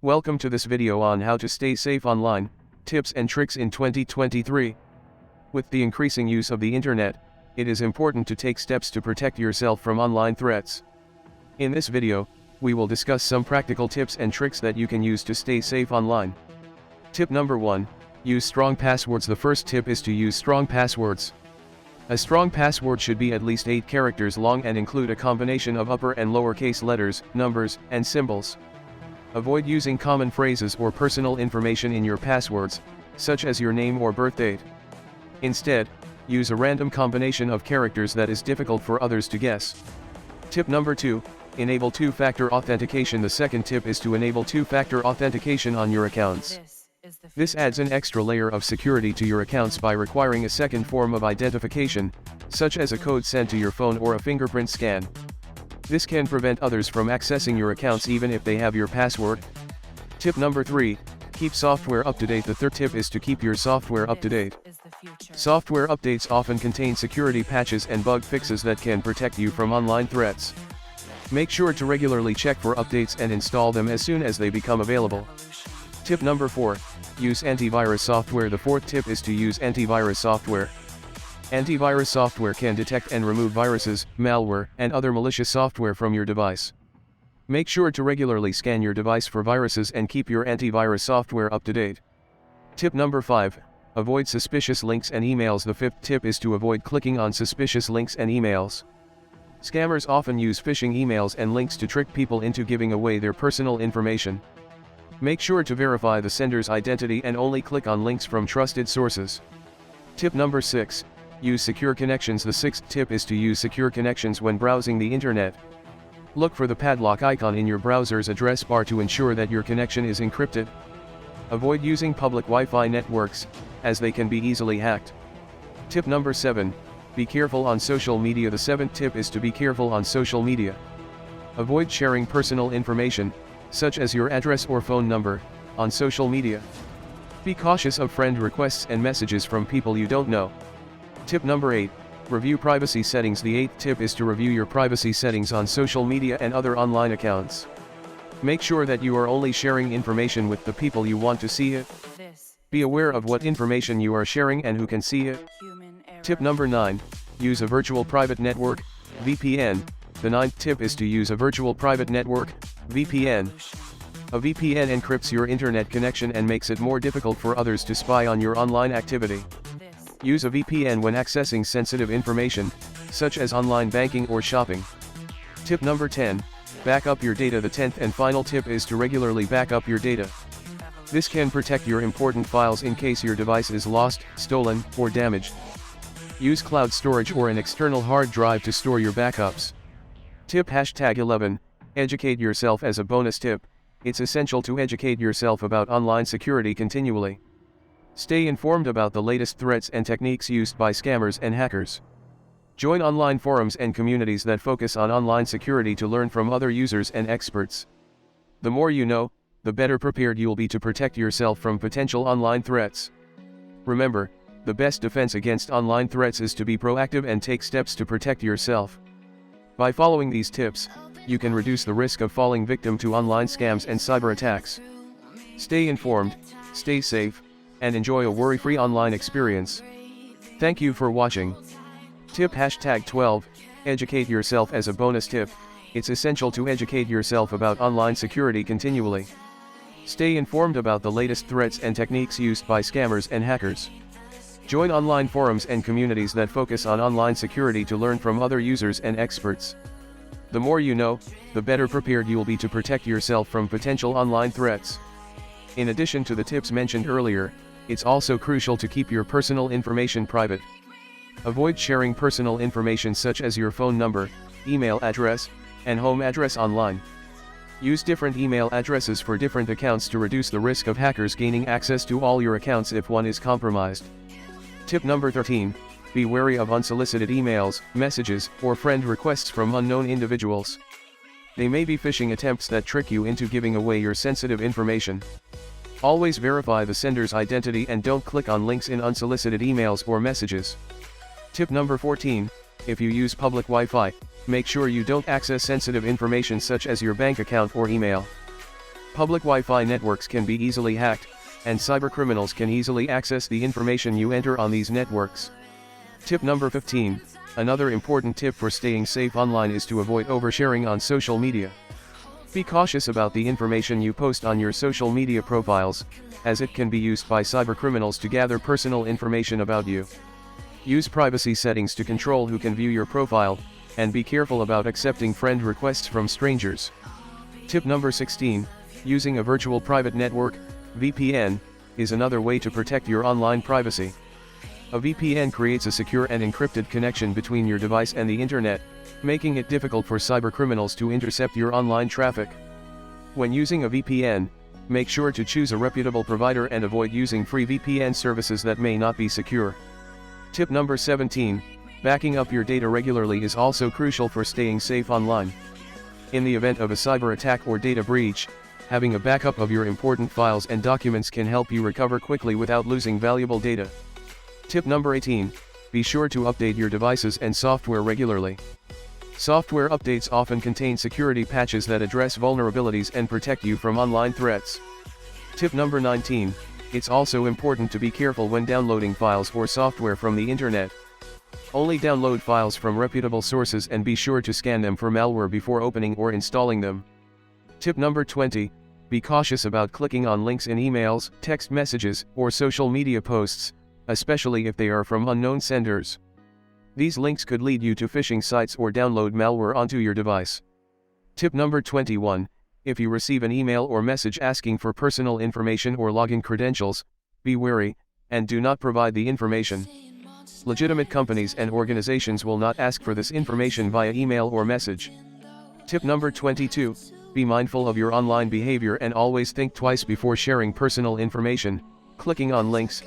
Welcome to this video on how to stay safe online, tips and tricks in 2023. With the increasing use of the internet, it is important to take steps to protect yourself from online threats. In this video, we will discuss some practical tips and tricks that you can use to stay safe online. Tip number 1, use strong passwords. The first tip is to use strong passwords. A strong password should be at least 8 characters long and include a combination of upper and lowercase letters, numbers, and symbols. Avoid using common phrases or personal information in your passwords, such as your name or birth date. Instead, use a random combination of characters that is difficult for others to guess. Tip number 2, enable two-factor authentication. The second tip is to enable two-factor authentication on your accounts. This adds an extra layer of security to your accounts by requiring a second form of identification, such as a code sent to your phone or a fingerprint scan. This can prevent others from accessing your accounts even if they have your password. Tip number 3, keep software up to date. The third tip is to keep your software up to date. Software updates often contain security patches and bug fixes that can protect you from online threats. Make sure to regularly check for updates and install them as soon as they become available. Tip number 4, use antivirus software. The fourth tip is to use antivirus software. Antivirus software can detect and remove viruses, malware, and other malicious software from your device. Make sure to regularly scan your device for viruses and keep your antivirus software up to date. Tip number 5, avoid suspicious links and emails. The fifth tip is to avoid clicking on suspicious links and emails. Scammers often use phishing emails and links to trick people into giving away their personal information. Make sure to verify the sender's identity and only click on links from trusted sources. Tip number 6, use secure connections. The sixth tip is to use secure connections when browsing the internet. Look for the padlock icon in your browser's address bar to ensure that your connection is encrypted. Avoid using public Wi-Fi networks, as they can be easily hacked. Tip number 7, be careful on social media. The seventh tip is to be careful on social media. Avoid sharing personal information, such as your address or phone number, on social media. Be cautious of friend requests and messages from people you don't know. Tip number 8, review privacy settings. The eighth tip is to review your privacy settings on social media and other online accounts. Make sure that you are only sharing information with the people you want to see it. Be aware of what information you are sharing and who can see it. Tip number 9, use a virtual private network, VPN. The ninth tip is to use a virtual private network, VPN. A VPN encrypts your internet connection and makes it more difficult for others to spy on your online activity. Use a VPN when accessing sensitive information, such as online banking or shopping. Tip number 10, back up your data. The 10th and final tip is to regularly back up your data. This can protect your important files in case your device is lost, stolen, or damaged. Use cloud storage or an external hard drive to store your backups. Tip #11, educate yourself. As a bonus tip, it's essential to educate yourself about online security continually. Stay informed about the latest threats and techniques used by scammers and hackers. Join online forums and communities that focus on online security to learn from other users and experts. The more you know, the better prepared you'll be to protect yourself from potential online threats. Remember, the best defense against online threats is to be proactive and take steps to protect yourself. By following these tips, you can reduce the risk of falling victim to online scams and cyber attacks. Stay informed, stay safe, and enjoy a worry-free online experience. Thank you for watching. Tip #12, educate yourself. As a bonus tip, it's essential to educate yourself about online security continually. Stay informed about the latest threats and techniques used by scammers and hackers. Join online forums and communities that focus on online security to learn from other users and experts. The more you know, the better prepared you'll be to protect yourself from potential online threats. In addition to the tips mentioned earlier, it's also crucial to keep your personal information private. Avoid sharing personal information such as your phone number, email address, and home address online. Use different email addresses for different accounts to reduce the risk of hackers gaining access to all your accounts if one is compromised. Tip number 13, be wary of unsolicited emails, messages, or friend requests from unknown individuals. They may be phishing attempts that trick you into giving away your sensitive information. Always verify the sender's identity and don't click on links in unsolicited emails or messages. Tip number 14, if you use public Wi-Fi, make sure you don't access sensitive information such as your bank account or email. Public Wi-Fi networks can be easily hacked, and cybercriminals can easily access the information you enter on these networks. Tip number 15. Another important tip for staying safe online is to avoid oversharing on social media. Be cautious about the information you post on your social media profiles, as it can be used by cybercriminals to gather personal information about you. Use privacy settings to control who can view your profile, and be careful about accepting friend requests from strangers. Tip number 16. Using a virtual private network, VPN, is another way to protect your online privacy. A VPN creates a secure and encrypted connection between your device and the internet, making it difficult for cybercriminals to intercept your online traffic. When using a VPN, make sure to choose a reputable provider and avoid using free VPN services that may not be secure. Tip number 17. Backing up your data regularly is also crucial for staying safe online. In the event of a cyber attack or data breach, having a backup of your important files and documents can help you recover quickly without losing valuable data. Tip number 18. Be sure to update your devices and software regularly. Software updates often contain security patches that address vulnerabilities and protect you from online threats. Tip number 19. It's also important to be careful when downloading files or software from the internet. Only download files from reputable sources and be sure to scan them for malware before opening or installing them. Tip number 20. Be cautious about clicking on links in emails, text messages, or social media posts, especially if they are from unknown senders. These links could lead you to phishing sites or download malware onto your device. Tip number 21. If you receive an email or message asking for personal information or login credentials, be wary, and do not provide the information. Legitimate companies and organizations will not ask for this information via email or message. Tip number 22. Be mindful of your online behavior and always think twice before sharing personal information, clicking on links,